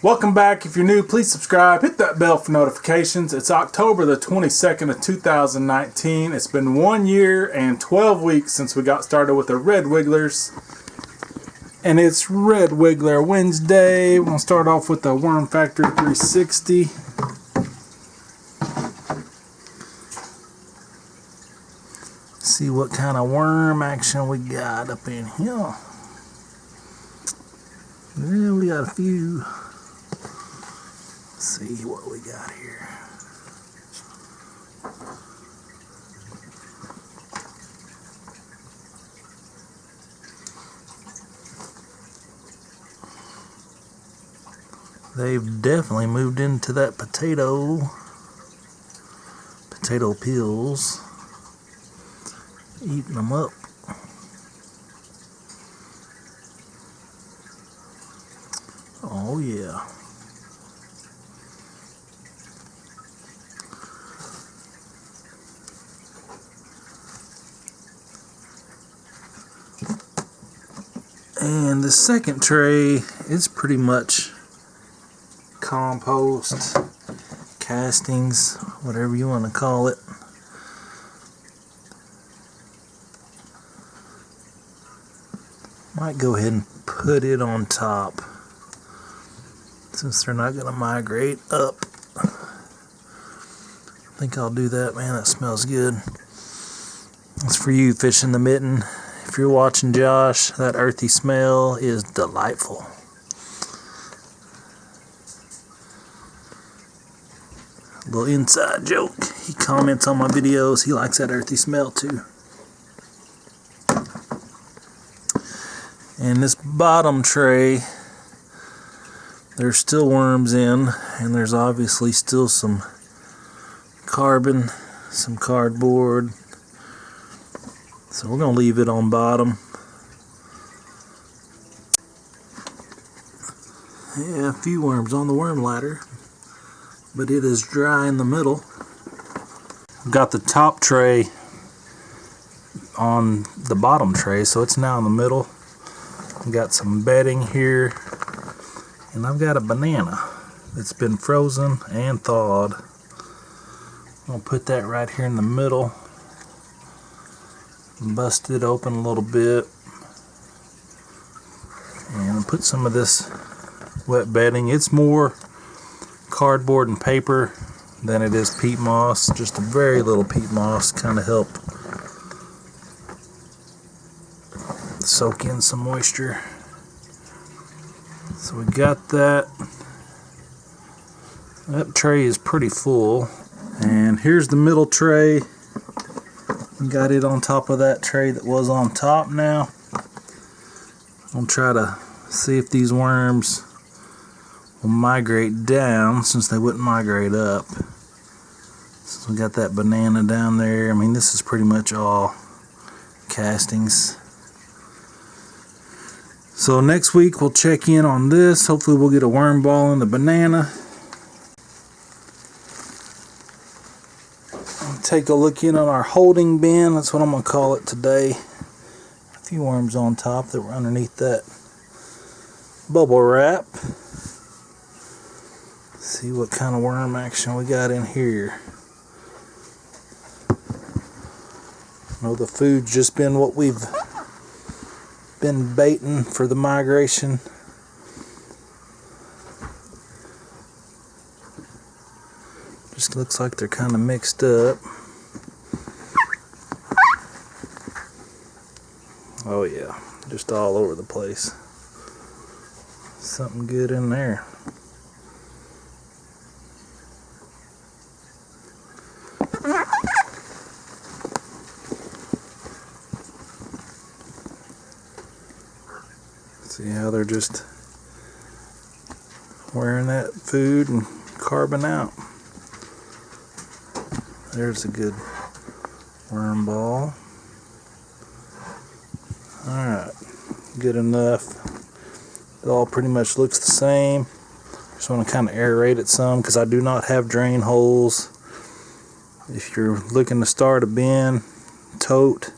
Welcome back. If you're new, please subscribe. Hit that bell for notifications. It's October the 22nd of 2019. It's been 1 year and 12 weeks since we got started with the Red Wigglers. And it's Red Wiggler Wednesday. We're going to start off with the Worm Factory 360. See what kind of worm action we got up in here. Yeah, we got a few. Let's see what we got here. They've definitely moved into that potato peels, eating them up. Oh yeah. And the second tray is pretty much compost, castings, whatever you want to call it. Might go ahead and put it on top since they're not going to migrate up. I think I'll do that. Man, that smells good. That's for you, fish in the mitten. If you're watching Josh, that earthy smell is delightful. A little inside joke. He comments on my videos. He likes that earthy smell too. And this bottom tray, there's still worms in, and there's obviously still some carbon, some cardboard. So we're going to leave it on bottom. Yeah, a few worms on the worm ladder, but it is dry in the middle. I've got the top tray on the bottom tray, so it's now in the middle. I've got some bedding here, and I've got a banana that's been frozen and thawed. I'm going to put that right here in the middle. Bust it open a little bit and put some of this wet bedding. It's more cardboard and paper than it is peat moss. Just a very little peat moss, kind of help soak in some moisture. So we got that. That tray is pretty full, and here's the middle tray. Got it on top of that tray that was on top now. I'll try to see if these worms will migrate down, since they wouldn't migrate up. So we got that banana down there. I mean, this is pretty much all castings. So next week we'll check in on this. Hopefully we'll get a worm ball in the banana. Take a look in on our holding bin. That's what I'm going to call it today. A few worms on top that were underneath that bubble wrap. See what kind of worm action we got in here. I know the food's just been what we've been baiting for the migration. Just looks like they're kind of mixed up. Oh yeah, just all over the place. Something good in there. See how they're just wearing that food and carbon out. There's a good worm ball. Alright, good enough. It all pretty much looks the same. Just want to kind of aerate it some because I do not have drain holes. If you're looking to start a bin, tote,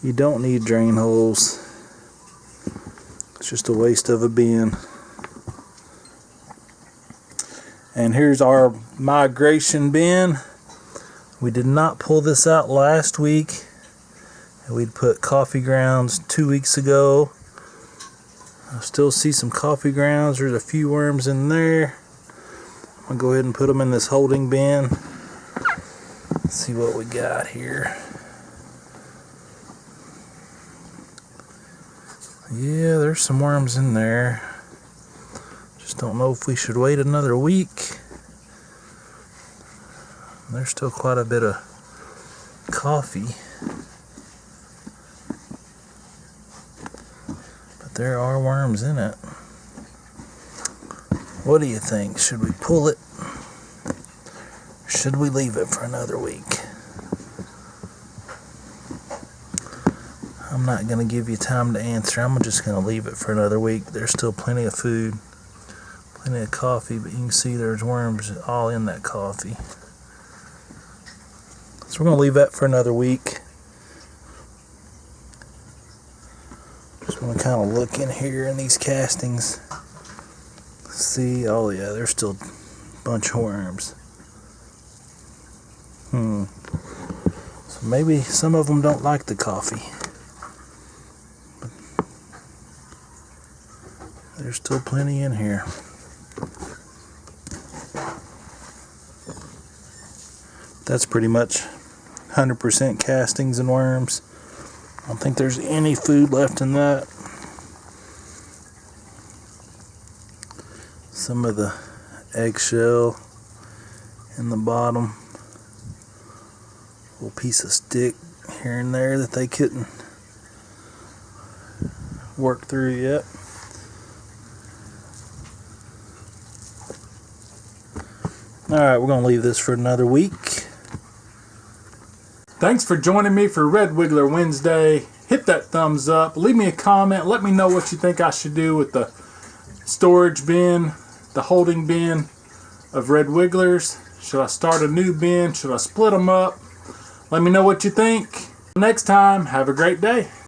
you don't need drain holes. It's just a waste of a bin. And here's our migration bin. We did not pull this out last week. We'd put coffee grounds 2 weeks ago. I still see some coffee grounds. There's a few worms in there. I'm gonna go ahead and put them in this holding bin. Let's see what we got here. Yeah, there's some worms in there. Just don't know if we should wait another week. There's still quite a bit of coffee. But there are worms in it. What do you think? Should we pull it? Or should we leave it for another week? I'm not going to give you time to answer. I'm just going to leave it for another week. There's still plenty of food, plenty of coffee, but you can see there's worms all in that coffee. So we're going to leave that for another week. Just want to kind of look in here in these castings. See, oh yeah, there's still a bunch of worms. So maybe some of them don't like the coffee. But there's still plenty in here. That's pretty much 100% castings and worms. I don't think there's any food left in that. Some of the eggshell in the bottom. Little piece of stick here and there that they couldn't work through yet. Alright, we're going to leave this for another week. Thanks for joining me for Red Wiggler Wednesday. Hit that thumbs up. Leave me a comment. Let me know what you think I should do with the storage bin, the holding bin of red wigglers. Should I start a new bin? Should I split them up? Let me know what you think. Next time, have a great day.